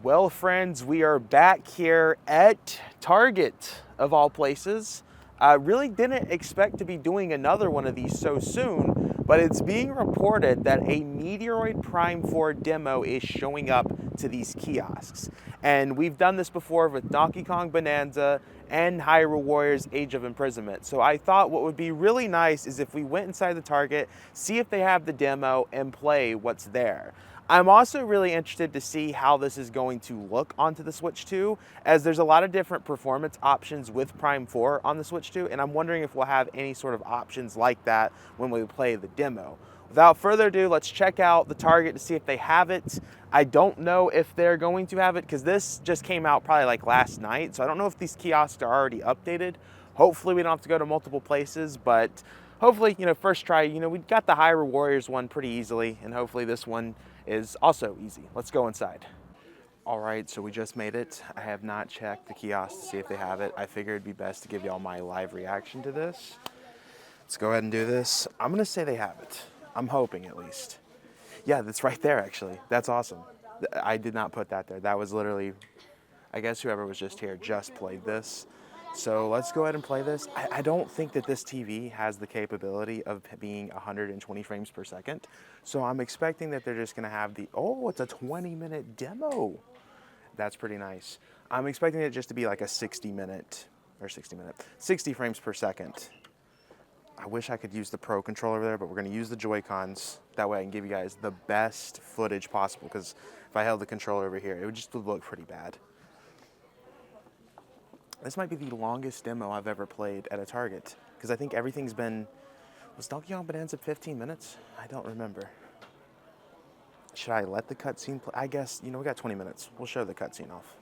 Well, friends, we are back here at Target, of all places. I really didn't expect to be doing another one of these so soon, but it's being reported that a Metroid Prime 4 demo is showing up to these kiosks. And we've done this before with Donkey Kong Bonanza and Hyrule Warriors Age of Imprisonment. So I thought what would be really nice is if we went inside the Target, see if they have the demo, and play what's there. I'm also really interested to see how this is going to look onto the Switch 2, as there's a lot of different performance options with Prime 4 on the Switch 2, and I'm wondering if we'll have any sort of options like that when we play the demo. Without further ado, let's check out the Target to see if they have it. I don't know if they're going to have it because this just came out probably like last night, so I don't know if these kiosks are already updated. Hopefully we don't have to go to multiple places, but hopefully, first try, we got the Hyrule Warriors one pretty easily, and hopefully this one is also easy. Let's go inside. All right, so we just made it. I have not checked the kiosk to see if they have it. I figured it'd be best to give y'all my live reaction to this. Let's go ahead and do this. I'm gonna say they have it. I'm hoping at least. Yeah, that's right there actually. That's awesome. I did not put that there. That was literally, I guess whoever was just here just played this. So let's go ahead and play this. I don't think that this TV has the capability of being 120 frames per second. So I'm expecting that they're just gonna have oh, it's a 20-minute demo. That's pretty nice. I'm expecting it just to be like a 60 frames per second. I wish I could use the Pro controller there, but we're gonna use the Joy-Cons. That way I can give you guys the best footage possible, because if I held the controller over here, it would just look pretty bad. This might be the longest demo I've ever played at a Target, because I think everything's been, was Donkey Kong Bonanza 15 minutes? I don't remember. Should I let the cutscene play? I guess, we got 20 minutes. We'll show the cutscene off.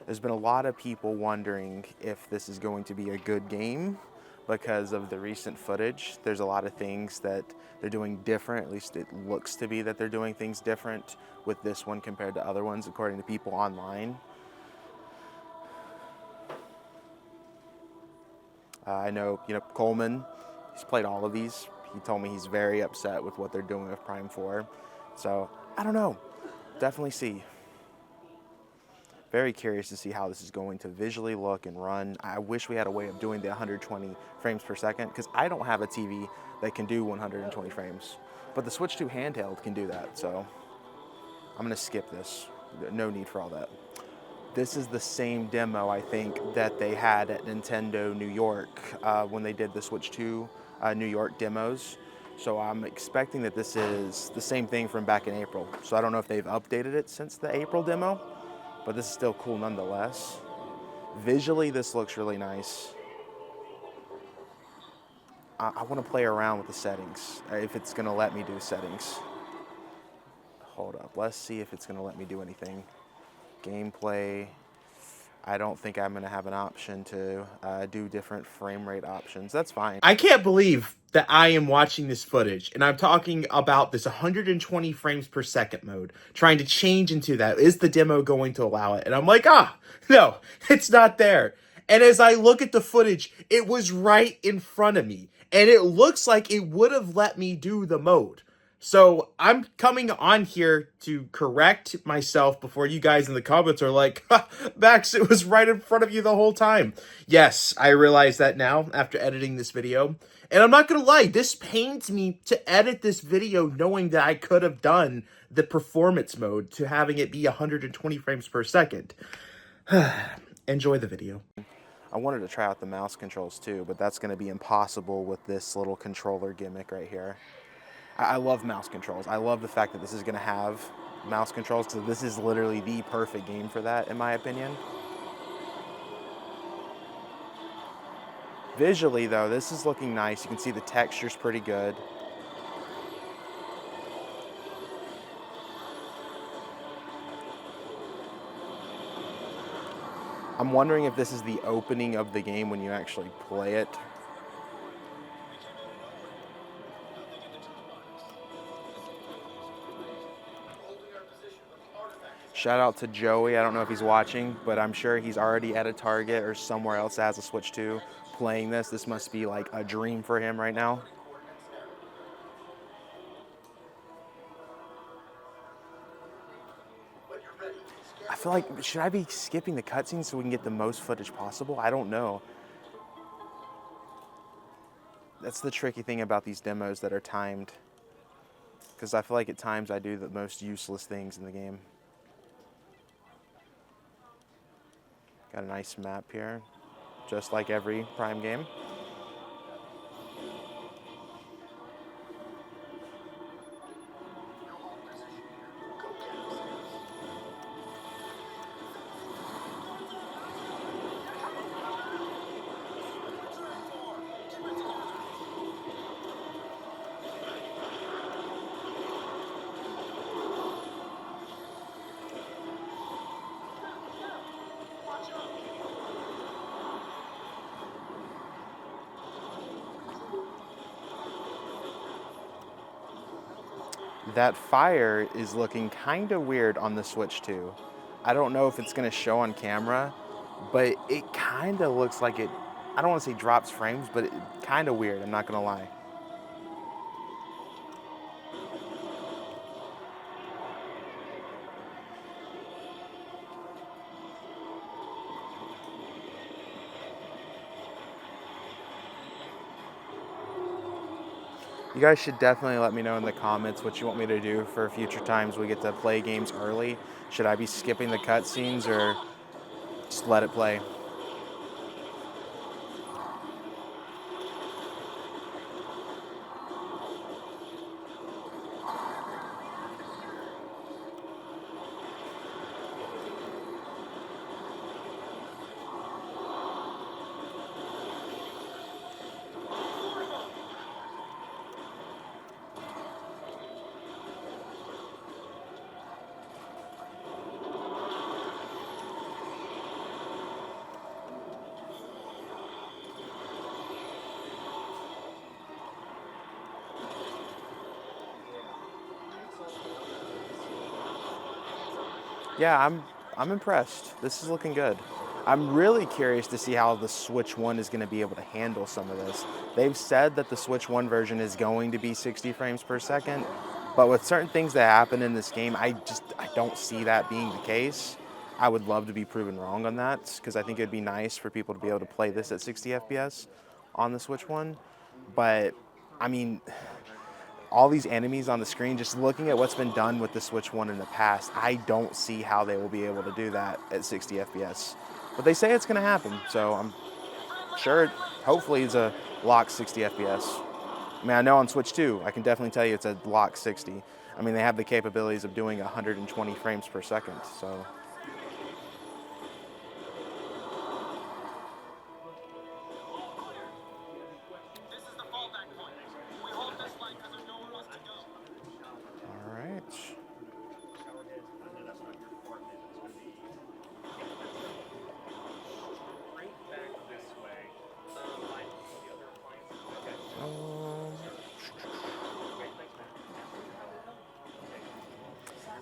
There's been a lot of people wondering if this is going to be a good game because of the recent footage. There's a lot of things that they're doing different, at least it looks to be that they're doing things different with this one compared to other ones, according to people online. I know, Coleman, he's played all of these. He told me he's very upset with what they're doing with Prime 4. So, I don't know. Definitely see. Very curious to see how this is going to visually look and run. I wish we had a way of doing the 120 frames per second, because I don't have a TV that can do 120 frames. But the Switch 2 handheld can do that, so I'm gonna skip this. No need for all that. This is the same demo, I think, that they had at Nintendo New York when they did the Switch 2 New York demos. So I'm expecting that this is the same thing from back in April. So I don't know if they've updated it since the April demo, but this is still cool nonetheless. Visually, this looks really nice. I want to play around with the settings, if it's going to let me do settings. Hold up, let's see if it's going to let me do anything. Gameplay, I don't think I'm going to have an option to do different frame rate options. That's fine. I can't believe that I am watching this footage and I'm talking about this 120 frames per second mode, trying to change into that. Is the demo going to allow it? And I'm like, no, it's not there. And as I look at the footage, it was right in front of me. And it looks like it would have let me do the mode. So I'm coming on here to correct myself before you guys in the comments are like, Max, it was right in front of you the whole time. Yes, I realize that now after editing this video. And I'm not going to lie, this pains me to edit this video knowing that I could have done the performance mode to having it be 120 frames per second. Enjoy the video. I wanted to try out the mouse controls too, but that's going to be impossible with this little controller gimmick right here. I love mouse controls. I love the fact that this is going to have mouse controls, because this is literally the perfect game for that, in my opinion. Visually, though, this is looking nice. You can see the texture's pretty good. I'm wondering if this is the opening of the game when you actually play it. Shout out to Joey. I don't know if he's watching, but I'm sure he's already at a Target or somewhere else that has a Switch 2 playing this. This must be like a dream for him right now. feel like, should I be skipping the cutscenes so we can get the most footage possible? I don't know. That's the tricky thing about these demos that are timed. Because I feel like at times I do the most useless things in the game. Got a nice map here, just like every Prime game. That fire is looking kind of weird on the Switch 2. I don't know if it's going to show on camera, but it kind of looks like it, I don't want to say drops frames, but it kind of weird, I'm not going to lie. You guys should definitely let me know in the comments what you want me to do for future times we get to play games early. Should I be skipping the cutscenes or just let it play? Yeah, I'm impressed. This is looking good. I'm really curious to see how the Switch 1 is going to be able to handle some of this. They've said that the Switch 1 version is going to be 60 frames per second, but with certain things that happen in this game, I don't see that being the case. I would love to be proven wrong on that because I think it'd be nice for people to be able to play this at 60 FPS on the Switch 1. But I mean, all these enemies on the screen, just looking at what's been done with the Switch 1 in the past, I don't see how they will be able to do that at 60 FPS. But they say it's going to happen, so I'm sure, hopefully it's a locked 60 FPS. I mean, I know on Switch 2, I can definitely tell you it's a locked 60. I mean, they have the capabilities of doing 120 frames per second, so.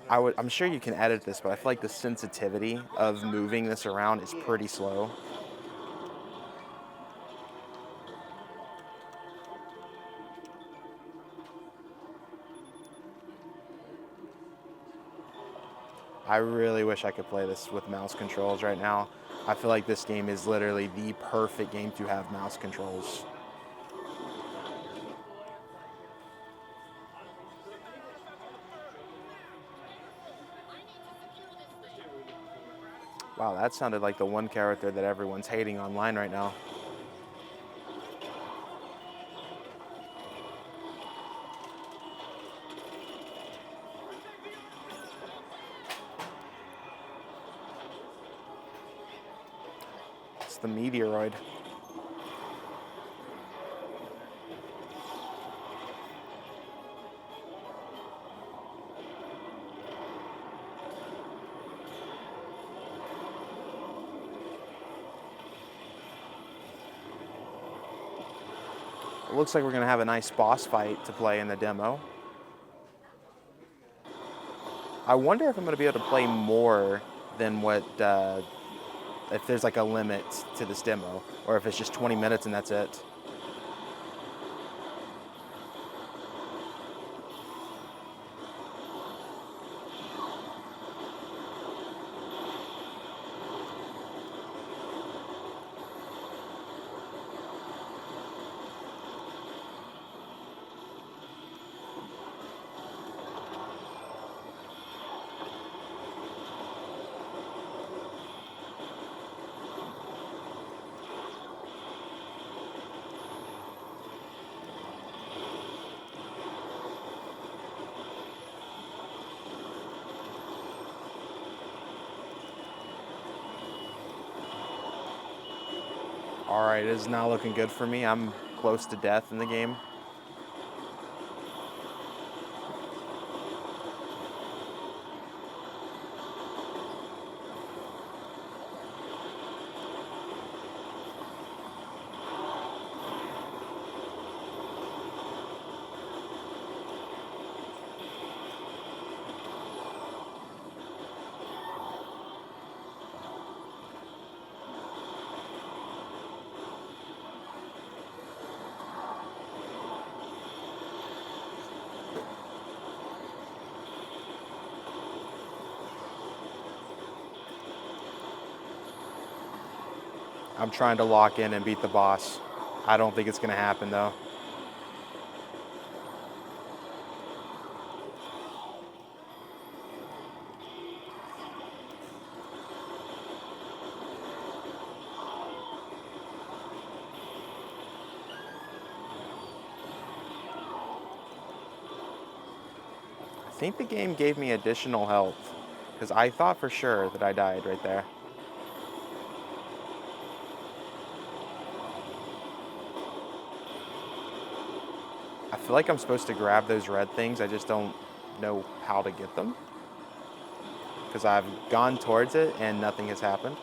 All right. I'm sure you can edit this, but I feel like the sensitivity of moving this around is pretty slow. I really wish I could play this with mouse controls right now. I feel like this game is literally the perfect game to have mouse controls. Wow, that sounded like the one character that everyone's hating online right now. It's the meteoroid. It looks like we're going to have a nice boss fight to play in the demo. I wonder if I'm going to be able to play more than what, if there's like a limit to this demo, or if it's just 20 minutes and that's it. All right, it is now looking good for me. I'm close to death in the game. I'm trying to lock in and beat the boss. I don't think it's gonna happen though. I think the game gave me additional health because I thought for sure that I died right there. I feel like I'm supposed to grab those red things. I just don't know how to get them because I've gone towards it and nothing has happened.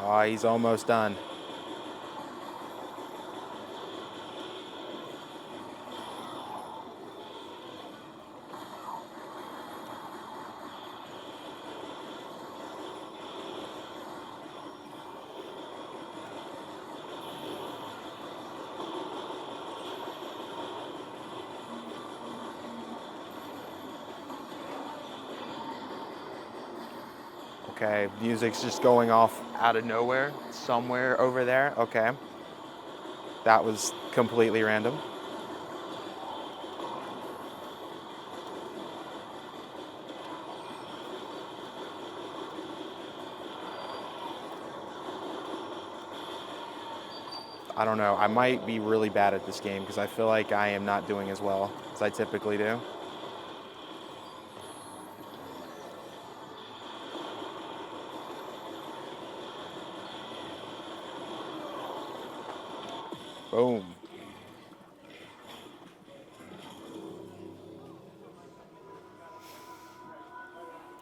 Oh, he's almost done. Okay, music's just going off out of nowhere, somewhere over there. Okay, that was completely random. I don't know. I might be really bad at this game because I feel like I am not doing as well as I typically do. Boom.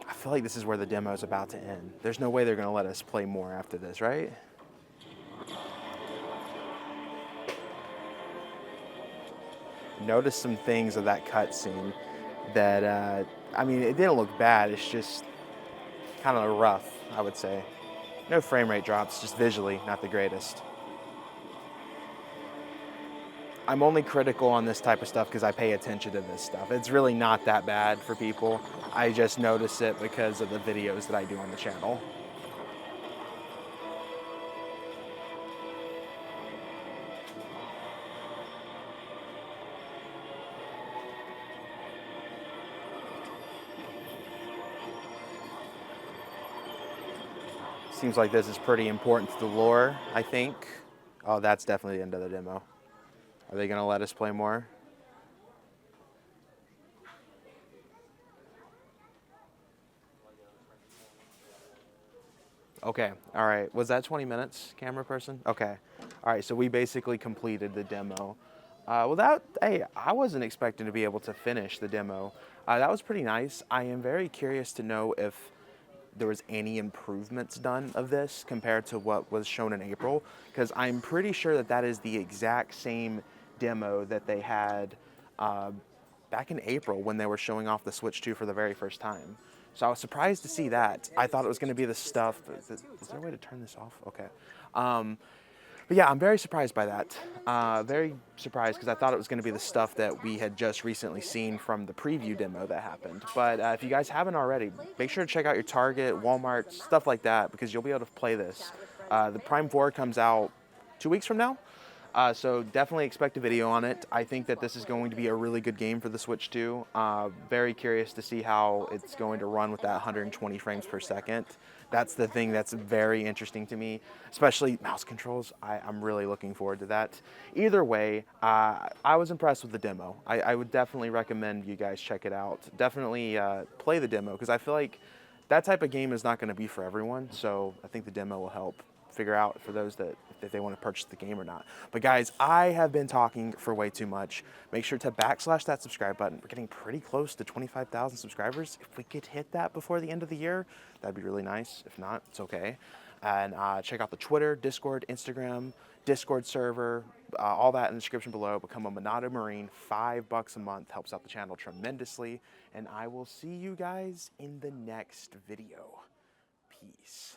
I feel like this is where the demo is about to end. There's no way they're going to let us play more after this, right? Notice some things of that cutscene that, I mean, it didn't look bad. It's just kind of rough, I would say. No frame rate drops, just visually not the greatest. I'm only critical on this type of stuff because I pay attention to this stuff. It's really not that bad for people. I just notice it because of the videos that I do on the channel. Seems like this is pretty important to the lore, I think. Oh, that's definitely the end of the demo. Are they gonna let us play more? Okay, all right. Was that 20 minutes, camera person? Okay. All right, so we basically completed the demo. Hey, I wasn't expecting to be able to finish the demo. That was pretty nice. I am very curious to know if there was any improvements done of this compared to what was shown in April, because I'm pretty sure that that is the exact same demo that they had back in April when they were showing off the Switch 2 for the very first time. So I was surprised to see that. I thought it was going to be the stuff. Is there a way to turn this off? Okay. But yeah, I'm very surprised by that. Very surprised because I thought it was going to be the stuff that we had just recently seen from the preview demo that happened. But if you guys haven't already, make sure to check out your Target, Walmart, stuff like that, because you'll be able to play this. The Prime 4 comes out 2 weeks from now. So definitely expect a video on it. I think that this is going to be a really good game for the Switch too. Very curious to see how it's going to run with that 120 frames per second. That's the thing that's very interesting to me, especially mouse controls. I'm really looking forward to that. Either way, I was impressed with the demo. I would definitely recommend you guys check it out. Definitely play the demo because I feel like that type of game is not going to be for everyone. So I think the demo will help figure out for those that if they want to purchase the game or not. But guys, I have been talking for way too much. Make sure to backslash that subscribe button. We're getting pretty close to 25,000 subscribers. If we could hit that before the end of the year, that'd be really nice. If not, it's okay. And check out the Twitter, Discord, Instagram, Discord server, all that in the description below. Become a Monado Marine, $5 a month, helps out the channel tremendously. And I will see you guys in the next video. Peace.